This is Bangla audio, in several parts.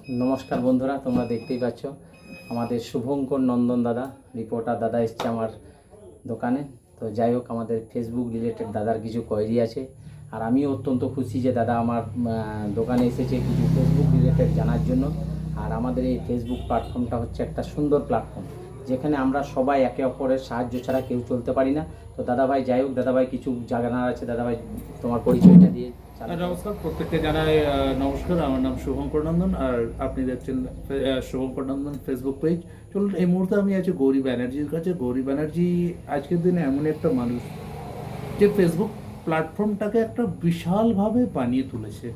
নমস্কার বন্ধুরা, তোমরা দেখতেই পাচ্ছ আমাদের শুভঙ্কর নন্দন দাদা, রিপোর্টার দাদা এসছে আমার দোকানে। তো যাই হোক, আমাদের ফেসবুক রিলেটেড দাদার কিছু কোয়েরি আছে, আর আমিও অত্যন্ত খুশি যে দাদা আমার দোকানে এসেছে কিছু ফেসবুক রিলেটেড জানার জন্য। আর আমাদের এই ফেসবুক প্ল্যাটফর্মটা হচ্ছে একটা সুন্দর প্ল্যাটফর্ম, যেখানে আমরা সবাই একে অপরের সাহায্য ছাড়া কেউ চলতে পারি না। তো দাদাভাই, যাই হোক দাদাভাই, কিছু জানার আছে। দাদাভাই, তোমার পরিচয়টা দিয়ে। নমস্কার, প্রত্যেককে জানাই নমস্কার। আমার নাম শুভঙ্কর নন্দন, আর আপনি দেখছেন শুভঙ্কর নন্দন ফেসবুক পেজ। চলুন, এই মুহূর্তে আমি আছি গৌরী ব্যানার্জির কাছে। গৌরী ব্যানার্জি আজকের দিনে এমন একটা মানুষ যে ফেসবুক প্ল্যাটফর্মটাকে একটা বিশালভাবে বানিয়ে তুলেছে।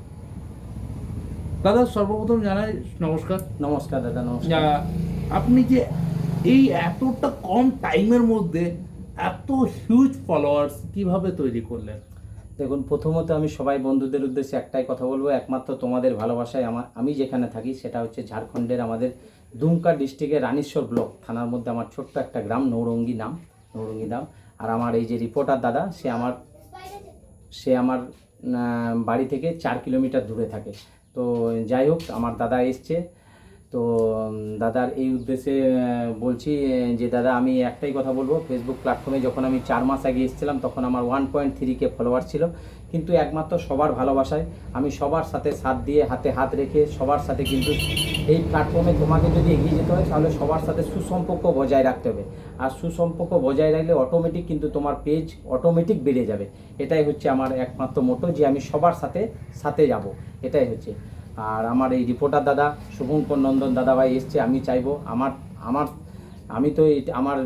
দাদা, সর্বপ্রথম জানাই নমস্কার। নমস্কার দাদা, নমস্কার। আপনি যে এই এতটা কম টাইমের মধ্যে এত হিউজ ফলোয়ার্স কিভাবে তৈরি করলেন? দেখুন, প্রথমত আমি সবাই বন্ধুদের উদ্দেশ্যে একটাই কথা বলবো, একমাত্র তোমাদের ভালোবাসায় আমি যেখানে থাকি সেটা হচ্ছে ঝাড়খণ্ডের আমাদের দুমকা ডিস্ট্রিক্টের রানীশ্বর ব্লক থানার মধ্যে আমার ছোট্ট একটা গ্রাম নৌরঙ্গি নাম। আর আমার এই যে রিপোর্টার দাদা, সে আমার বাড়ি থেকে 4 কিলোমিটার দূরে থাকে। তো যাই হোক, আমার দাদা এসছে। তো দাদার এই উদ্দেশ্যে বলছি যে দাদা, আমি একটাই কথা বলবো, ফেসবুক প্ল্যাটফর্মে যখন আমি 4 মাস আগে এসেছিলাম তখন আমার 1.3K ফলোয়ার ছিল, কিন্তু একমাত্র সবার ভালোবাসায় আমি সবার সাথে সাথ দিয়ে হাতে হাত রেখে সবার সাথে, কিন্তু এই প্ল্যাটফর্মে তোমাকে যদি এগিয়ে যেতে হয় তাহলে সবার সাথে সুসম্পর্ক বজায় রাখতে হবে। আর সুসম্পর্ক বজায় রাখলে অটোমেটিক কিন্তু তোমার পেজ অটোমেটিক বেড়ে যাবে। এটাই হচ্ছে আমার একমাত্র মোটো, যে আমি সবার সাথে যাব, এটাই হচ্ছে। আর আমার এই রিপোর্টার দাদা শুভঙ্কর নন্দন দাদাভাই এসছে, আমি চাইবো আমি তো আমার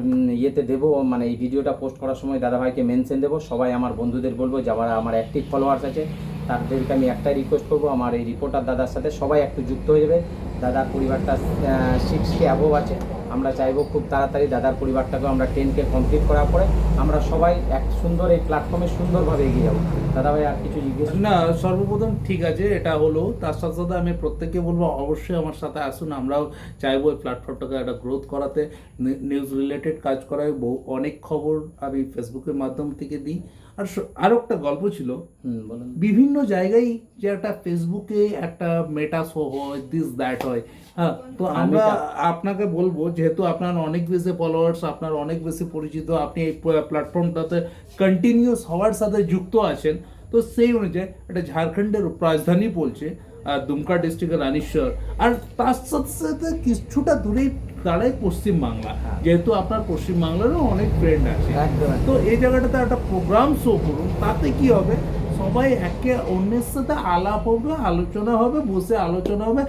ইয়েতে দেবো, মানে এই ভিডিওটা পোস্ট করার সময় দাদাভাইকে মেনশন দেবো। সবাই আমার বন্ধুদের বলবো যারা আমার অ্যাক্টিভ ফলোয়ার্স আছে তাদেরকে আমি একটাই রিকোয়েস্ট করবো, আমার এই রিপোর্টার দাদার সাথে সবাই একটু যুক্ত হয়ে যাবে। দাদার পরিবারটা 6K অ্যাবোভ আছে। আমরা চাইবো খুব তাড়াতাড়ি দাদার পরিবারটাকে আমরা 10K কমপ্লিট করার পরে আমরা সবাই এক সুন্দর এই প্ল্যাটফর্মে সুন্দরভাবে এগিয়ে যাবো। দাদাভাই, আর কিছু জিজ্ঞেস? না, সর্বপ্রথম ঠিক আছে, এটা হলো। তার সাথে সাথে আমি প্রত্যেককে বলবো অবশ্যই আমার সাথে আসুন। আমরাও চাইবো এই প্ল্যাটফর্মটাকে একটা গ্রোথ করাতে, নিউজ রিলেটেড কাজ করায়। অনেক খবর আমি ফেসবুকের মাধ্যম থেকে দিই। আর আরও একটা গল্প ছিল, বলুন। বিভিন্ন জায়গায় যে একটা ফেসবুকে একটা মেটা শো হয়, দিস দ্যাট হয়। হ্যাঁ, তো আমরা আপনাকে বলবো, যেহেতু আপনার অনেক বেশি ফলোয়ার্স, আপনার অনেক বেশি পরিচিত, আপনি এই প্ল্যাটফর্মটাতে কন্টিনিউস হওয়ার সাথে যুক্ত আছেন, তো সেই অনুযায়ী একটা ঝাড়খণ্ডের রাজধানী বলছে দুমকা ডিস্ট্রিক্টের রানীশ্বর, আর তার সাথে সাথে কিছুটা দূরেই দাঁড়ায় পশ্চিমবাংলা। যেহেতু আপনার পশ্চিমবাংলারও অনেক ফ্রেন্ড আছে, তো এই জায়গাটাতে একটা প্রোগ্রাম শো করুন। তাতে কি হবে, সবাই একে অন্যের সাথে আলাপ হবে, আলোচনা হবে, বসে আলোচনা হবে,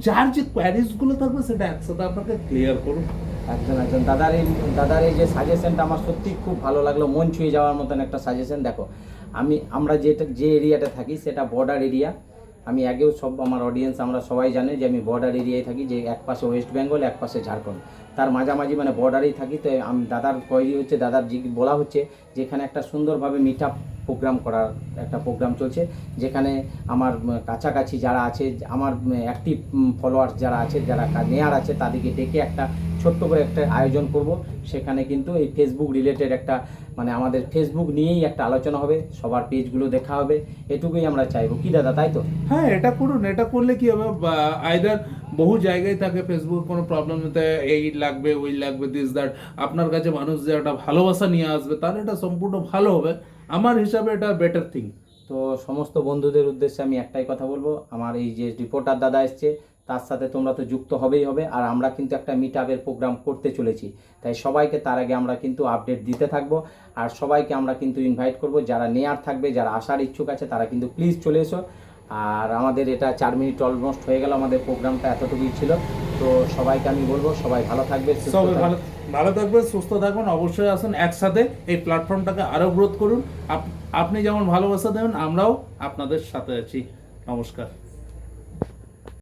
যার যে কোয়ারিজগুলো থাকবে সেটা একসাথে আপনাকে ক্লিয়ার করুন। একজন দাদার এই যে সাজেশনটা আমার সত্যি খুব ভালো লাগলো, মন ছুঁয়ে যাওয়ার মতন একটা সাজেশন। দেখো, আমরা যে এরিয়াটা থাকি সেটা বর্ডার এরিয়া। আমি আগেও সব আমার অডিয়েন্স আমরা সবাই জানে যে আমি বর্ডার এরিয়ায় থাকি, যে এক পাশে ওয়েস্ট বেঙ্গল, এক পাশে ঝাড়খণ্ড, তার মাঝামাঝি মানে বর্ডারেই থাকি। তো আমি দাদার কোয়েরি হচ্ছে, বলা হচ্ছে যেখানে একটা সুন্দরভাবে মিট আপ একটা প্রোগ্রাম চলছে, যেখানে আমার কাছাকাছি যারা আছে, আমার অ্যাক্টিভ ফলোয়ার্স যারা আছে, যারা নেয়ার আছে, তাদেরকে ডেকে একটা ছোট্ট করে একটা আয়োজন করব। সেখানে কিন্তু এই ফেসবুক রিলেটেড একটা, মানে আমাদের ফেসবুক নিয়েই একটা আলোচনা হবে, সবার পেজগুলো দেখা হবে, এটুকুই আমরা চাইবো। কি দাদা, তাই তো? হ্যাঁ, এটা করুন। এটা করলে কি হবে, আইদার বহু জায়গায় থাকে ফেসবুক, কোনো প্রবলেম হতে এই লাগবে ওই লাগবে, দিস দ্যাট, আপনার কাছে মানুষ যে একটা ভালোবাসা নিয়ে আসবে, তার এটা সম্পূর্ণ ভালো হবে। আমার হিসাবে এটা বেটার থিং। তো সমস্ত বন্ধুদের উদ্দেশ্যে আমি একটাই কথা বলবো, আমার এই যে রিপোর্টার দাদা এসছে তার সাথে তোমরা তো যুক্ত হবেই হবে। আর আমরা কিন্তু একটা মিট আপের প্রোগ্রাম করতে চলেছি, তাই সবাইকে তার আগে আমরা কিন্তু আপডেট দিতে থাকবো। আর সবাইকে আমরা কিন্তু ইনভাইট করব, যারা নেয়ার থাকবে, যারা আসার ইচ্ছুক আছে, তারা কিন্তু প্লিজ চলে এসো। আর আমাদের এটা 4 মিনিট অলমোস্ট হয়ে গেল, আমাদের প্রোগ্রামটা এতটুকুই ছিল। তো সবাইকে আমি বলবো সবাই ভালো থাকবে, সবাই ভালো থাকবেন, সুস্থ থাকবেন। অবশ্যই আসুন, একসাথে এই প্ল্যাটফর্মটাকে আরও গ্রোথ করুন। আপনি যেমন ভালোবাসা দেবেন, আমরাও আপনাদের সাথে আছি। নমস্কার।